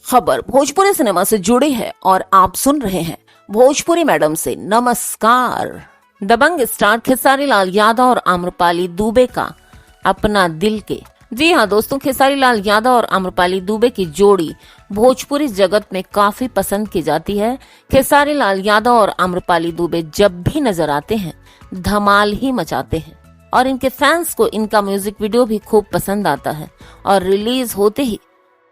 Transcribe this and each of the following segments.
खबर भोजपुरी सिनेमा से जुड़ी है और आप सुन रहे हैं भोजपुरी मैडम से नमस्कार। दबंग स्टार खेसारी लाल यादव और आम्रपाली दुबे का अपना दिल के। जी हाँ दोस्तों, खेसारी लाल यादव और आम्रपाली दुबे की जोड़ी भोजपुरी जगत में काफी पसंद की जाती है। खेसारी लाल यादव और आम्रपाली दुबे जब भी नजर आते हैं धमाल ही मचाते हैं और इनके फैंस को इनका म्यूजिक वीडियो भी खूब पसंद आता है और रिलीज होते ही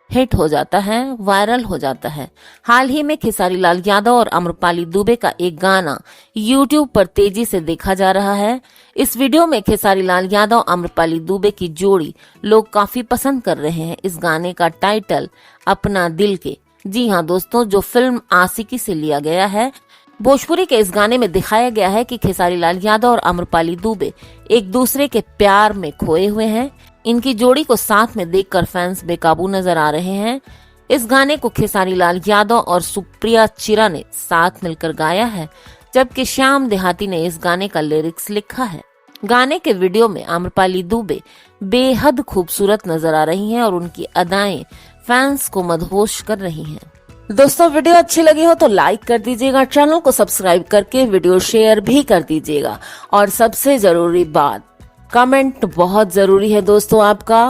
हिट हो जाता है, वायरल हो जाता है। हाल ही में खेसारी लाल यादव और आम्रपाली दुबे का एक गाना YouTube पर तेजी से देखा जा रहा है। इस वीडियो में खेसारी लाल यादव आम्रपाली दुबे की जोड़ी लोग काफी पसंद कर रहे हैं। इस गाने का टाइटल अपना दिल के। जी हाँ दोस्तों, जो फिल्म आशिकी से लिया गया है। भोजपुरी के इस गाने में दिखाया गया है कि खेसारी लाल यादव और आम्रपाली दुबे एक दूसरे के प्यार में खोए हुए हैं। इनकी जोड़ी को साथ में देखकर फैंस बेकाबू नजर आ रहे हैं। इस गाने को खेसारी लाल यादव और सुप्रिया चिरा ने साथ मिलकर गाया है, जबकि श्याम देहाती ने इस गाने का लिरिक्स लिखा है। गाने के वीडियो में आम्रपाली दुबे बेहद खूबसूरत नजर आ रही हैं और उनकी अदाएं फैंस को मदहोश कर रही हैं। दोस्तों, वीडियो अच्छी लगी हो तो लाइक कर दीजिएगा, चैनल को सब्सक्राइब करके वीडियो शेयर भी कर दीजिएगा और सबसे जरूरी बात, कमेंट बहुत जरूरी है दोस्तों। आपका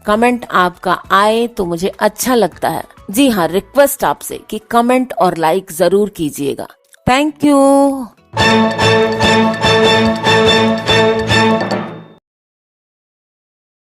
कमेंट आपका आए तो मुझे अच्छा लगता है। जी हाँ, रिक्वेस्ट आपसे कि कमेंट और लाइक जरूर कीजिएगा। Thank you.